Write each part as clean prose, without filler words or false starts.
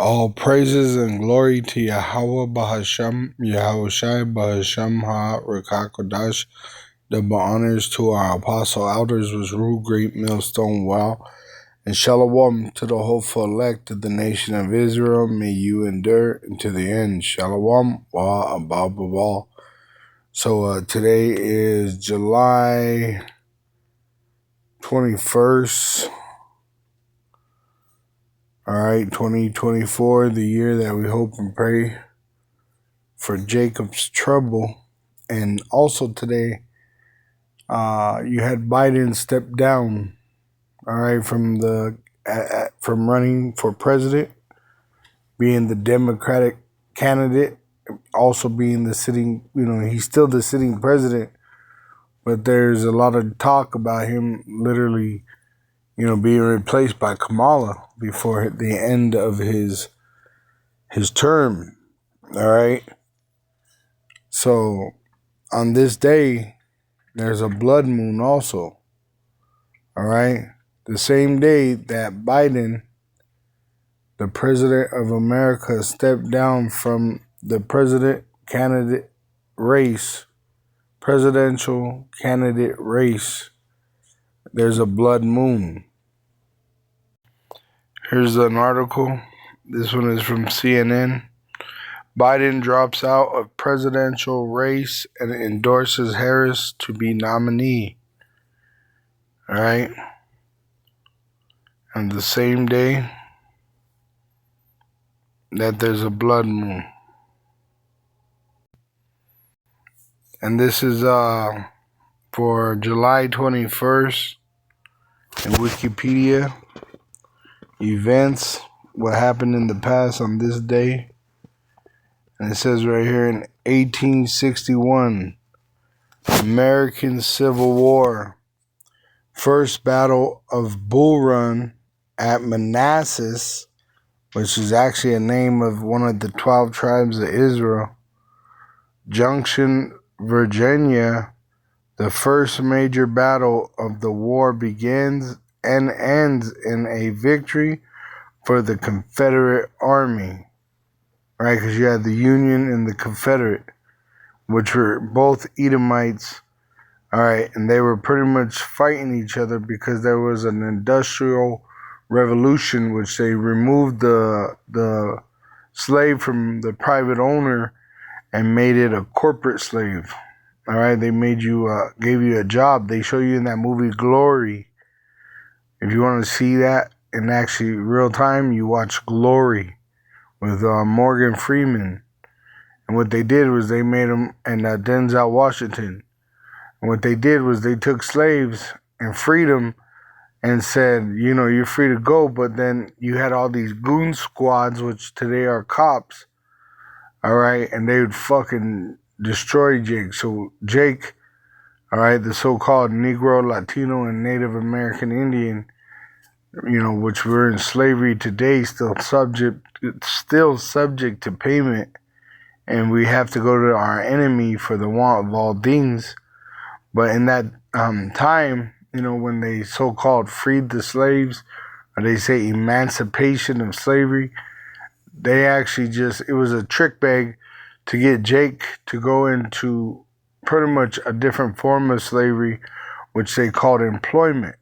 All praises and glory to Yahweh Bahasham, Yahushai Bahasham Ha-Rakakodash. Double honors to our apostle elders was rule great millstone well. And shalom to the hopeful elect of the nation of Israel. May you endure unto the end. Shalom wa abababal. So today is July 21st. All right, 2024, the year that we hope and pray for Jacob's trouble. And also today, you had Biden step down, all right, from running for president, being the Democratic candidate, also being the sitting, he's still the sitting president, but there's a lot of talk about him literally, being replaced by Kamala before the end of his term, all right? So on this day, there's a blood moon also, all right? The same day that Biden, the president of America, stepped down from the presidential candidate race, there's a blood moon. Here's an article. This one is from CNN. Biden drops out of presidential race and endorses Harris to be nominee. All right. And the same day that there's a blood moon. And this is for July 21st in Wikipedia. Events, what happened in the past on this day. And it says right here in 1861, American Civil War. First Battle of Bull Run at Manassas, which is actually a name of one of the 12 tribes of Israel. Junction, Virginia. The first major battle of the war begins and ends in a victory for the Confederate Army. Right, because you had the Union and the Confederate, which were both Edomites. All right, and they were pretty much fighting each other because there was an industrial revolution, which they removed the slave from the private owner and made it a corporate slave. All right, they made you, gave you a job. They show you in that movie Glory. If you want to see that in actually real time, you watch Glory with Morgan Freeman. And what they did was they made them, and Denzel Washington. And what they did was they took slaves and freed them and said, you're free to go. But then you had all these goon squads, which today are cops. All right. And they would fucking destroy Jake. So Jake, all right, the so-called Negro, Latino, and Native American Indian, which were in slavery today, still subject to payment. And we have to go to our enemy for the want of all things. But in that time, when they so-called freed the slaves, or they say emancipation of slavery, they actually it was a trick bag to get Jake to go into pretty much a different form of slavery, which they called employment.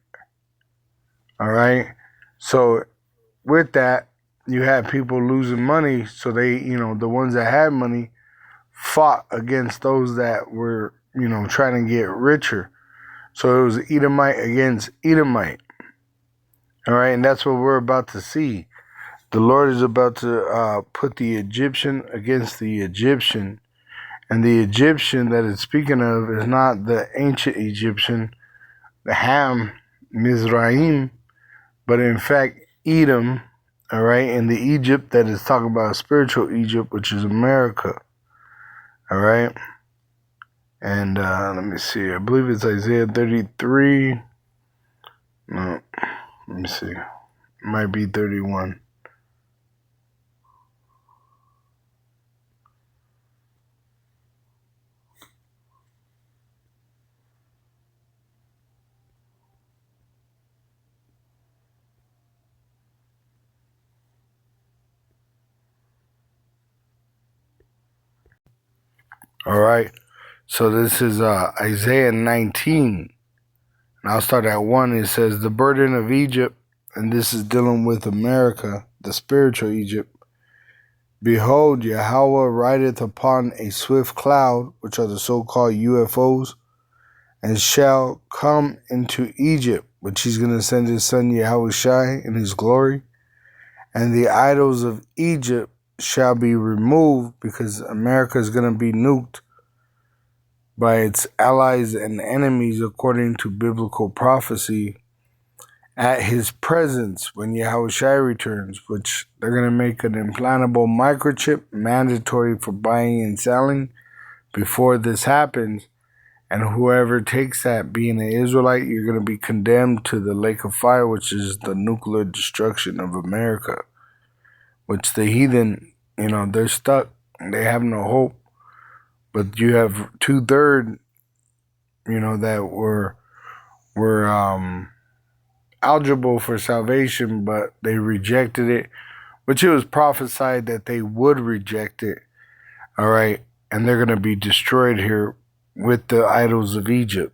All right? So with that, you had people losing money, so they, the ones that had money fought against those that were, trying to get richer. So it was Edomite against Edomite. All right, and that's what we're about to see. The Lord is about to put the Egyptian against the Egyptian. And the Egyptian that it's speaking of is not the ancient Egyptian, the Ham, Mizraim, but in fact, Edom, all right, and the Egypt that is talking about spiritual Egypt, which is America. All right. And let me see. I believe it's Isaiah 33. No, let me see. It might be 31. All right. So this is Isaiah 19. And I'll start at 1. It says, the burden of Egypt, and this is dealing with America, the spiritual Egypt. Behold, Yahweh rideth upon a swift cloud, which are the so-called UFOs, and shall come into Egypt, which he's going to send his son Yahushai in his glory. And the idols of Egypt shall be removed, because America is going to be nuked by its allies and enemies according to biblical prophecy at his presence when Yahushai returns, which they're going to make an implantable microchip mandatory for buying and selling before this happens. And whoever takes that, being an Israelite, you're going to be condemned to the lake of fire, which is the nuclear destruction of America, which the heathen, they're stuck. They have no hope. But you have 2/3, that were eligible for salvation, but they rejected it, which it was prophesied that they would reject it. All right. And they're going to be destroyed here with the idols of Egypt.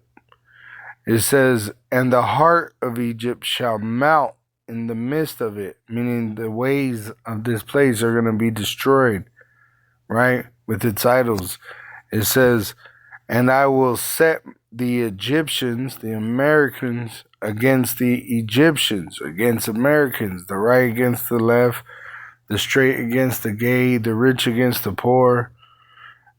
It says, and the heart of Egypt shall melt in the midst of it, meaning the ways of this place are going to be destroyed, right, with its idols. It says, and I will set the Egyptians, the Americans, against the Egyptians, against Americans, the right against the left, the straight against the gay, the rich against the poor,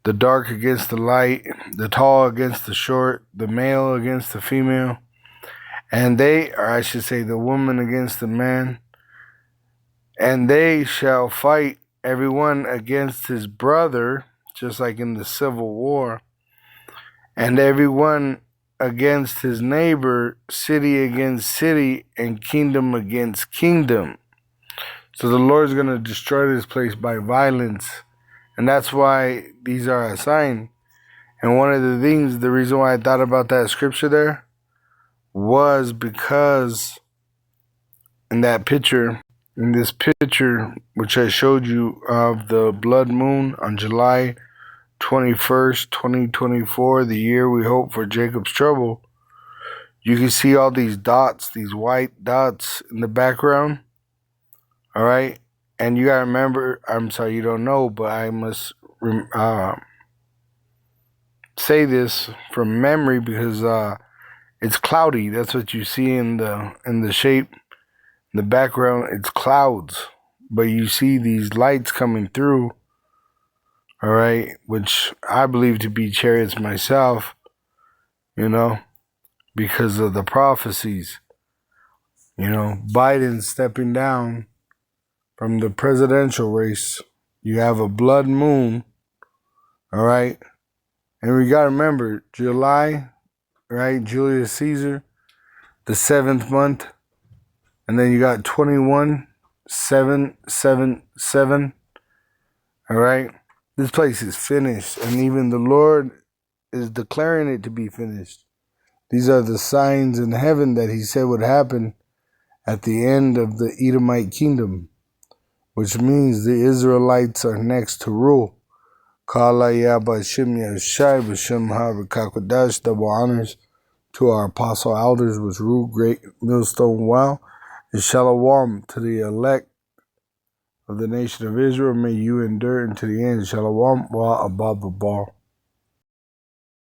the dark against the light, the tall against the short, the male against the female, and they, or I should say the woman against the man, and they shall fight everyone against his brother, just like in the Civil War, and everyone against his neighbor, city against city, and kingdom against kingdom. So the Lord's going to destroy this place by violence. And that's why these are a sign. And one of the things, the reason why I thought about that scripture there was because in that picture, in this picture, which I showed you of the blood moon on July 21st, 2024, the year we hope for Jacob's trouble, you can see all these dots, these white dots in the background. All right. And you got to remember, I'm sorry, you don't know, but I must say this from memory because it's cloudy. That's what you see in the shape, in the background. It's clouds, but you see these lights coming through. All right, which I believe to be chariots myself, because of the prophecies. Biden stepping down from the presidential race. You have a blood moon, all right? And we got to remember, July, right? Julius Caesar, the 7th month. And then you got 21,777, all right? This place is finished, and even the Lord is declaring it to be finished. These are the signs in heaven that he said would happen at the end of the Edomite kingdom, which means the Israelites are next to rule. Kala Yaba Shim Yashai B'Shem HaVikakodash, double honors to our apostle elders, which rule great millstone well, and Shalom to the elect of the nation of Israel. May you endure unto the end. Shalom wa above the ball.